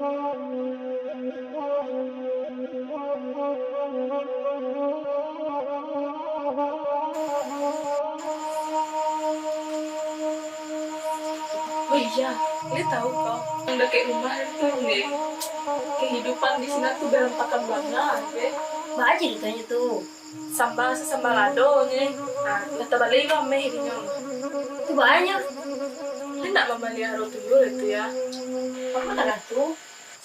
Oh iya, ini tahu kok, yang dekat rumah itu nih, kehidupan di sini tuh berantakan banget, ya. Ba aja ditanya tuh. Sambal lado nih, nah, kata balik rame hidupnya. Itu banyak. Ini nak memelihara tuyul itu ya. Apa tak tuh?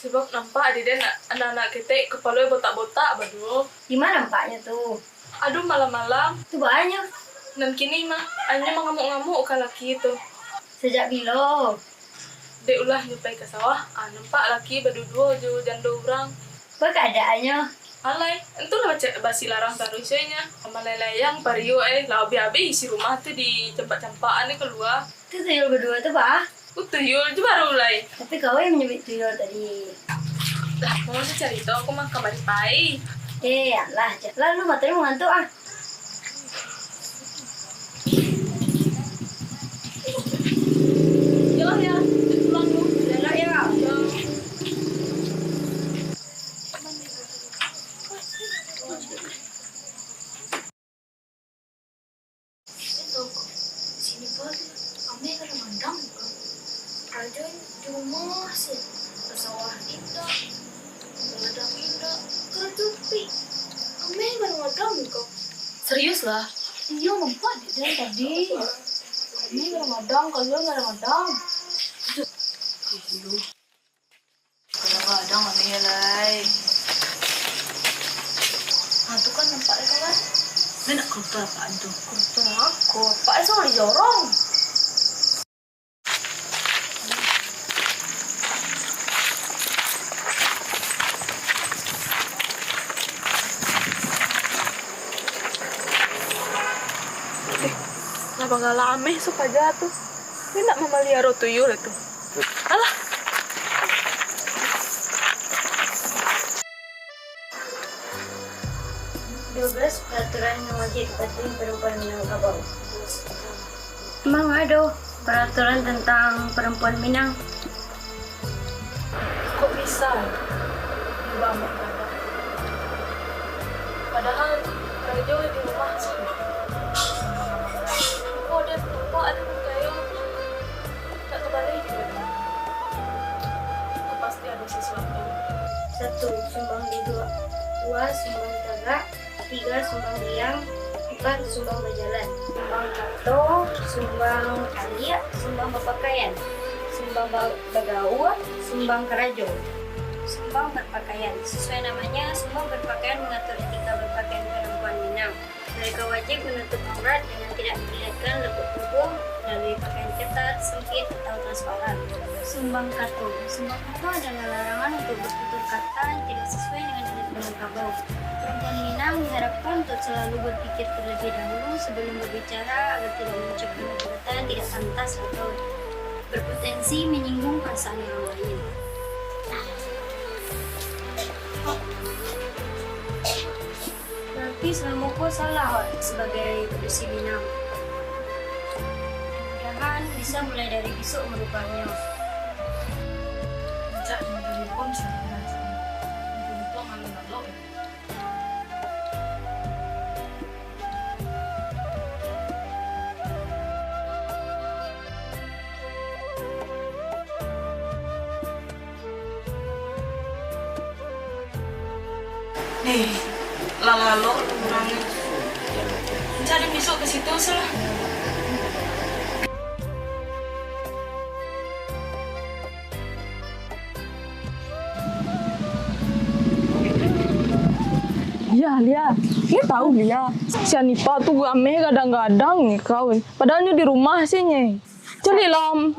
Sebab nampak dia anak-anak kita kepalanya botak-botak, baduh. Di mana empaknya tuh? Aduh malam-malam, Itu banyak. dan kini mah, hanya mengamuk-ngamuk ke laki itu. Sejak bilo. Dek ulah nyupai ke sawah, nampak laki berdua dan dua orang. Apa keadaannya? Alay, itu lah basi larang taruhnya. Malayang pario lah abi isi rumah tuh di campak-campakan nih keluar. Itu tuyul berdua tuh, Pak. Tuyul juga baru mulai. Tapi kau yang menyebut tuyul tadi. Lah, mau cari tahu aku mah kabar pai. Alah, lalu materi mau ngantuk ah. Jalan ya, pulang lu. Jalan ya. Sini kan, kami kada mandang kan. Raja di rumah sih, ke sawah indah, ladang indah, kerjupi. Kami kada mandang kok. Serius lah? Iya, nampak dari tadi. Kami kada mandang, kalian kada mandang. Iya. Kalau kadang kami ya lai. Nah, itu kan nampak ya kawan. Ini nak kerupuk apaan tuh? Kerupuk aku. Pak itu mau dijorong. Kenapa nggak lame supaya tuh? Ini nak memelihara tuyul itu. Alah. Peraturan yang wajib dipatuhi perempuan Minangkabau. Emang ada peraturan tentang perempuan Minang? Kok bisa? Banget kadang. Padahal Rajo di rumah sih. Kok ada lupa ada kayak tak kembali juga. Kok pasti ada sesuatu. 1. Sumbang di 2. Sumbang tagak. 3. Sumbang liang. 4. Sumbang berjalan. Sumbang kato. Sumbang alia. Sumbang berpakaian. Sumbang bagawa. Sumbang kerajo. Sumbang berpakaian. Sesuai namanya, sumbang berpakaian mengatur etika berpakaian perempuan Minang. Mereka wajib menutup aurat dengan tidak memperlihatkan lekuk tubuh melalui pakaian ketat, sempit, atau transparan. Sumbang kato. Sumbang kato adalah larangan untuk bertutur kata yang tidak sesuai dengan adat Minangkabau. Perempuan Minang diharapkan untuk selalu berpikir terlebih dahulu sebelum berbicara agar tidak mengucapkan perkataan tidak pantas atau berpotensi menyinggung perasaan orang lain. Berarti selama kau salah sebagai pedusi Minang. Mudah-mudahan bisa mulai dari besok merubahnya. Cak dari pom saya. Itu ngambil lalu. Nih, lalu orangnya cari besok ke situ salah. Iya, Lia. Dia tahu Lia. Si Anipa tuh ame kadang-kadang nih kawan. Padahalnya di rumah sih nih. Jadi lam,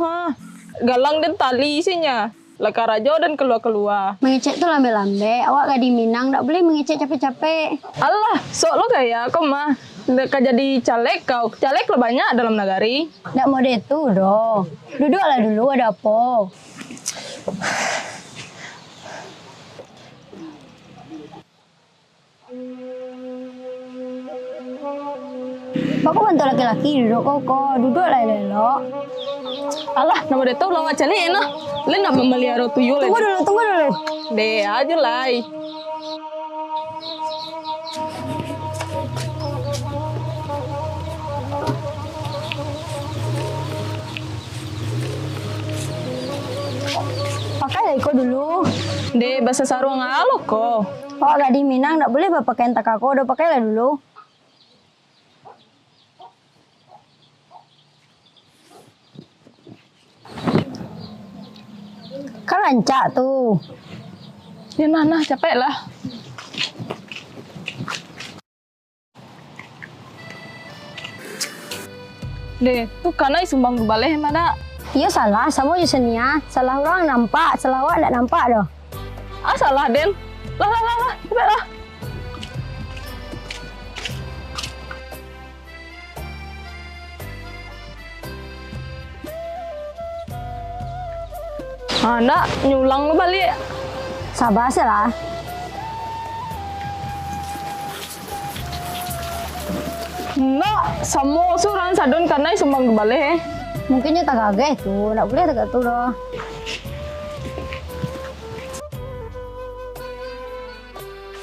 galang dan tali sihnya. Laka rajo dan keluar-keluar. Mengecek tuh lambe-lambe, awak gak di Minang, gak boleh mengecek capek-capek. Allah, sok lo kayak kau mah. Kau jadi caleg kau. Caleg lo banyak dalam negari. Gak mau deh tuh doh. Duduklah dulu, ada apa? Aku bantu laki-laki duduk kok. Duduklah lelok. Allah, nama dia tuh lawan caleg enak. Le nak memelihara tuyul. Tunggu dulu. Deh aja lah. Pakai iko dulu. Deh bahasa sarung ngalo ko. Oh, agak di Minang nggak boleh pakai tak aku, udah pakailah dulu. Kan rancak tuh. Ya nah capek lah. Deh tuh karena sumbang balik mana? Iya salah, sama aja senia. Salah orang nampak, salah awak nggak nampak doh. Ah salah Den. Lah, cepet lah. Ndak nyulang lu balik. Sabar sih lah. Ndak, semua suran sadon karena sumbang balik. Mungkin tak kaget tuh, nggak boleh tak tuh doh.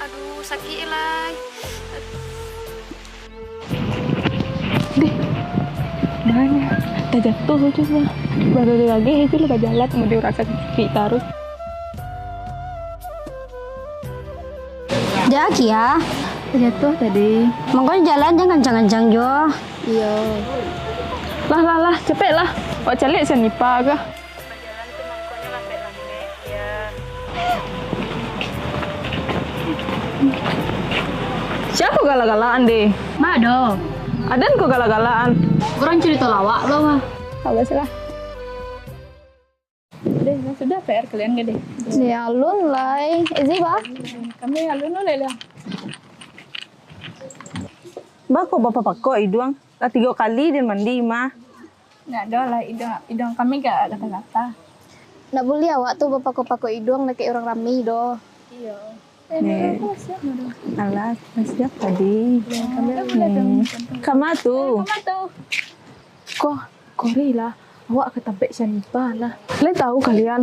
Aduh, sakit lah. Mana? Tak jatuh cuma. Baru lagi itu lu jalan mau dirasa kaki taruh. Jaki ya. Jatuh tadi. Makanya jalan jangan kencang-kencang jo. Iya. Lah, cepet lah. Wak calik senipa kah? Jalan tuh mangkoknya lambe-lambe ya. Siapa galak-galakan deh? Mado. Adan kok galak-galakan? Kurang cerita lawak lo mah. Habis lah. Deh, sudah PR kalian gak deh? Ya alun lah. Ezi bah. Kami alun oleh lah. Bako bapak pakko iduang. Lah 3 kali din mandi mah. Nggak ada lah, idong kami gak ada kata-kata. Nggak boleh awak tuh bapak pakai hidung nak kayak orang rame doh. Iya. Nih. Alas, siap tadi. Kama tuh. Kori lah. Awak ketempek Syanipa lah. Kalian tahu kalian,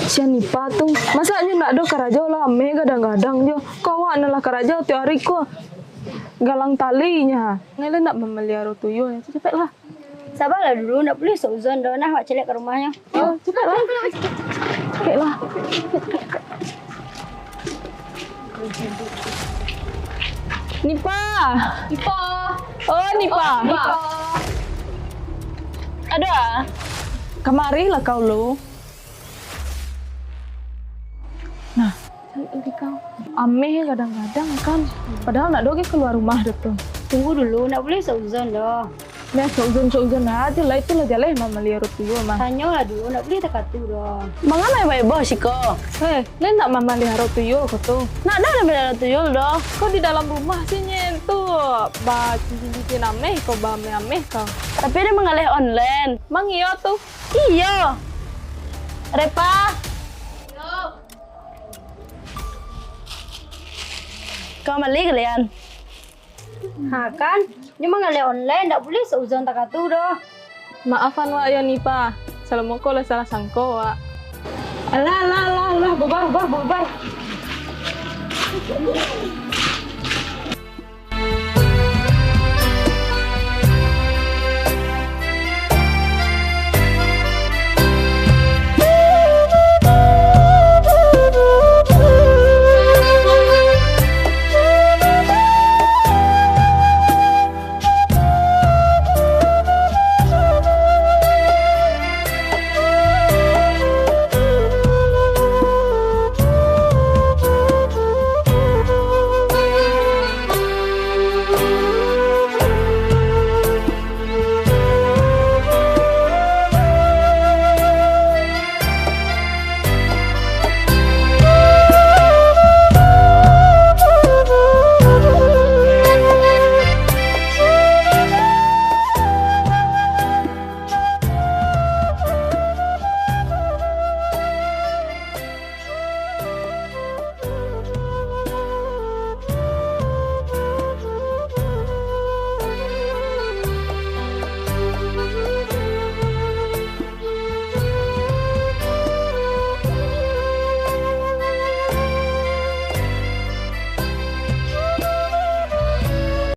Syanipa tuh masanya nak ada karajo lah, me kadang-kadang jo. Kau awak nalah karajo tiap hari ko. Galang talinya. Ngelen nak memelihara tuyul, cepet lah. Sabarlah dulu, nggak boleh seuzon doh. Nah, awak celek ke rumahnya. Oh, cepet lah. Cepet lah. Nipa. Oh, Nipa. Ada. Kemari lah kau lu. Nah, cari kau. Ameh kadang-kadang kan. Padahal nak doge keluar rumah tuh. Tunggu dulu, nggak boleh seuzon doh. Nah, seuzon aja lah itu lah jalan mama lihat tuyul mah. Tanyalah dulu, nggak boleh takatu doh. Mangana bae bos siko. Lain tak mama lihat tuyul kau tuh. Nak ada bela tuyul doh. Kau di dalam rumah sih nyentuh. Ba cincin ameh kau ba ameh kau. Tapi dia mengalih online. Mang iya tuh. Iya. Repa. Kau mali kalian. Ha kan, cuma ngale online, nggak boleh seuzon takatu doh. Maafan wa ya Nipa. Salamu kau lah salah sangko wa. Alah, bubar.